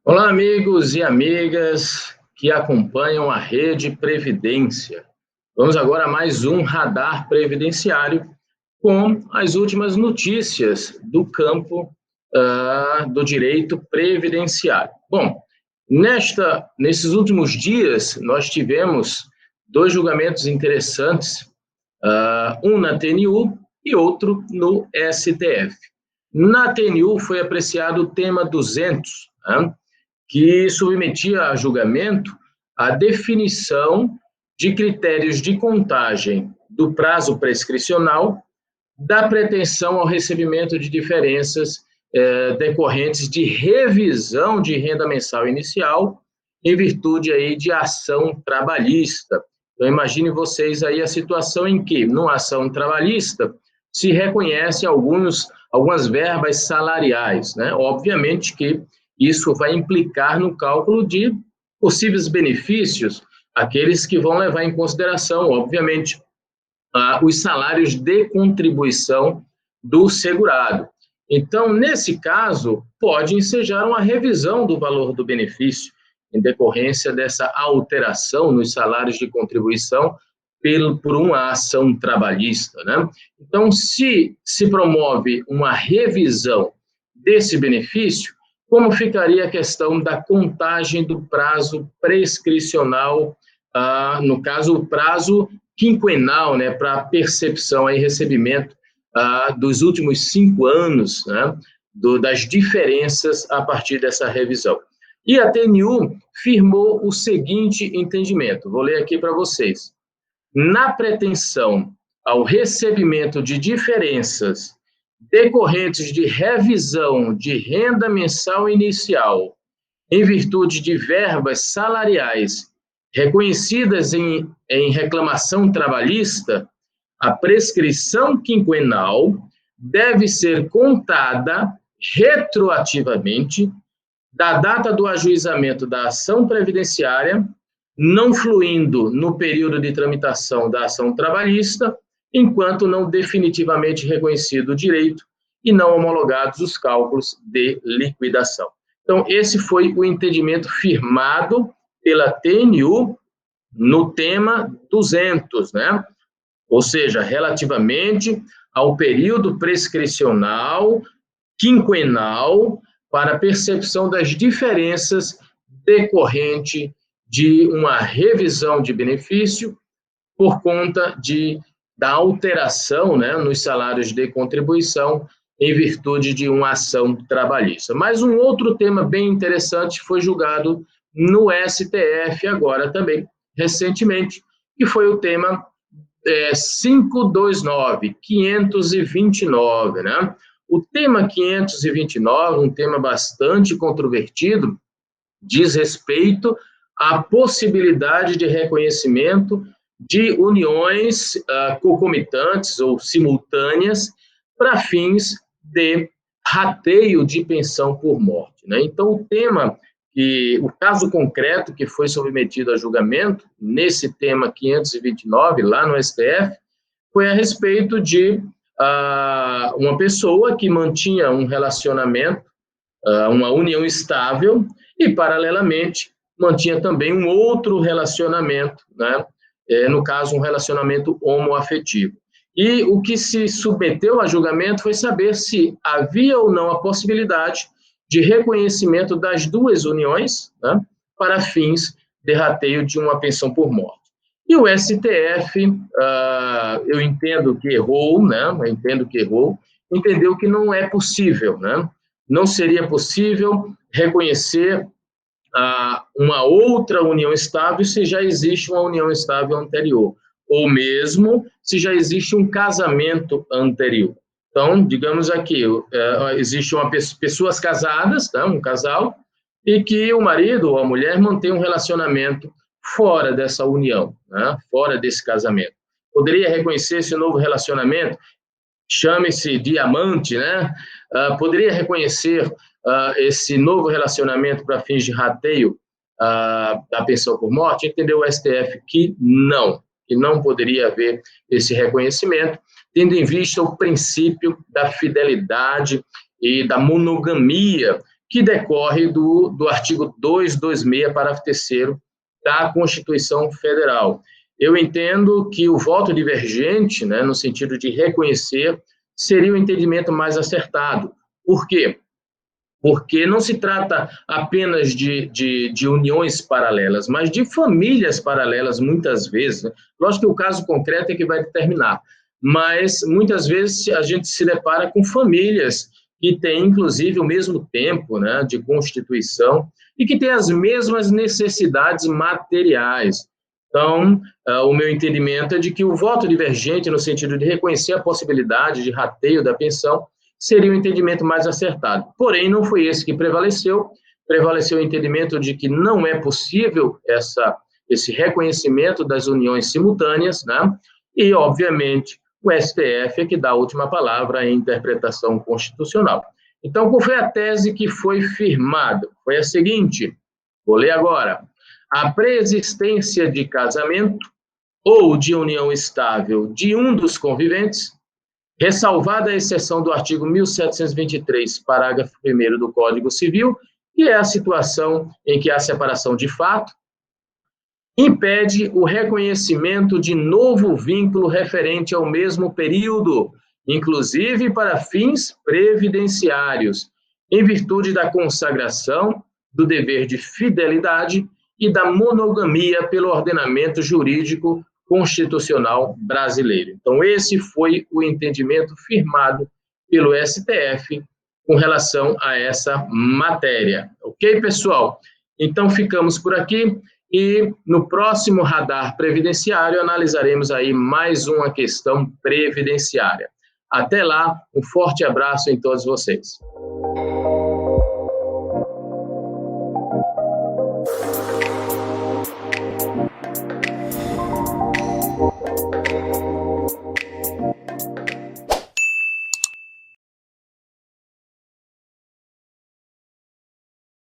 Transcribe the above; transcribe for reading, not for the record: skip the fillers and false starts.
Olá, amigos e amigas que acompanham a Rede Previdência. Vamos agora a mais um Radar Previdenciário com as últimas notícias do campo do direito previdenciário. Bom, nesses últimos dias, nós tivemos dois julgamentos interessantes, um na TNU e outro no STF. Na TNU foi apreciado o tema 200, né, que submetia a julgamento a definição de critérios de contagem do prazo prescricional da pretensão ao recebimento de diferenças decorrentes de revisão de renda mensal inicial em virtude aí de ação trabalhista. Então, imagine vocês aí a situação em que, numa ação trabalhista, se reconhece algumas verbas salariais, né? Obviamente que isso vai implicar no cálculo de possíveis benefícios, aqueles que vão levar em consideração, obviamente, os salários de contribuição do segurado. Então, nesse caso, pode ensejar uma revisão do valor do benefício, em decorrência dessa alteração nos salários de contribuição por uma ação trabalhista, né? Então, se promove uma revisão desse benefício, como ficaria a questão da contagem do prazo prescricional, no caso, o prazo quinquenal, né, para percepção e recebimento dos últimos 5 anos, né, das diferenças a partir dessa revisão. E a TNU firmou o seguinte entendimento, vou ler aqui para vocês. Na pretensão ao recebimento de diferenças decorrentes de revisão de renda mensal inicial em virtude de verbas salariais reconhecidas em reclamação trabalhista, a prescrição quinquenal deve ser contada retroativamente da data do ajuizamento da ação previdenciária, não fluindo no período de tramitação da ação trabalhista, enquanto não definitivamente reconhecido o direito e não homologados os cálculos de liquidação. Então, esse foi o entendimento firmado pela TNU no tema 200, né? Ou seja, relativamente ao período prescricional quinquenal para percepção das diferenças decorrente de uma revisão de benefício por conta da alteração, né, nos salários de contribuição em virtude de uma ação trabalhista. Mas um outro tema bem interessante foi julgado no STF agora também, recentemente, que foi o tema 529, né? O tema 529, um tema bastante controvertido, diz respeito à possibilidade de reconhecimento de uniões concomitantes ou simultâneas para fins de rateio de pensão por morte, né? Então, o caso concreto que foi submetido a julgamento, nesse tema 529, lá no STF, foi a respeito de uma pessoa que mantinha um relacionamento, uma união estável, e, paralelamente, mantinha também um outro relacionamento, né? No caso, um relacionamento homoafetivo. E o que se submeteu a julgamento foi saber se havia ou não a possibilidade de reconhecimento das duas uniões, né, para fins de rateio de uma pensão por morte. E o STF, eu entendo que errou, né, entendeu que não é possível, né, não seria possível reconhecer uma outra união estável se já existe uma união estável anterior, ou mesmo se já existe um casamento anterior. Então, digamos aqui, existe pessoas casadas, tá, um casal, e que o marido ou a mulher mantém um relacionamento fora dessa união, né, fora desse casamento. Poderia reconhecer esse novo relacionamento, chame-se diamante, né? Poderia reconhecer esse novo relacionamento para fins de rateio da pensão por morte? Entendeu o STF que não poderia haver esse reconhecimento, tendo em vista o princípio da fidelidade e da monogamia que decorre do artigo 226, parágrafo 3º da Constituição Federal. Eu entendo que o voto divergente, né, no sentido de reconhecer, seria o entendimento mais acertado. Por quê? Porque não se trata apenas de uniões paralelas, mas de famílias paralelas, muitas vezes, né? Lógico que o caso concreto é que vai determinar, mas muitas vezes a gente se depara com famílias que têm, inclusive, o mesmo tempo, né, de constituição e que têm as mesmas necessidades materiais. Então, o meu entendimento é de que o voto divergente, no sentido de reconhecer a possibilidade de rateio da pensão, seria o entendimento mais acertado. Porém, não foi esse que prevaleceu. Prevaleceu o entendimento de que não é possível esse reconhecimento das uniões simultâneas, né? E, obviamente, o STF é que dá a última palavra em interpretação constitucional. Então, qual foi a tese que foi firmada? Foi a seguinte, vou ler agora. A preexistência de casamento ou de união estável de um dos conviventes, ressalvada a exceção do artigo 1723, parágrafo 1º do Código Civil, que é a situação em que há separação de fato, impede o reconhecimento de novo vínculo referente ao mesmo período, inclusive para fins previdenciários, em virtude da consagração do dever de fidelidade e da monogamia pelo ordenamento jurídico constitucional brasileiro. Então, esse foi o entendimento firmado pelo STF com relação a essa matéria. Ok, pessoal? Então, ficamos por aqui e no próximo Radar Previdenciário analisaremos aí mais uma questão previdenciária. Até lá, um forte abraço em todos vocês.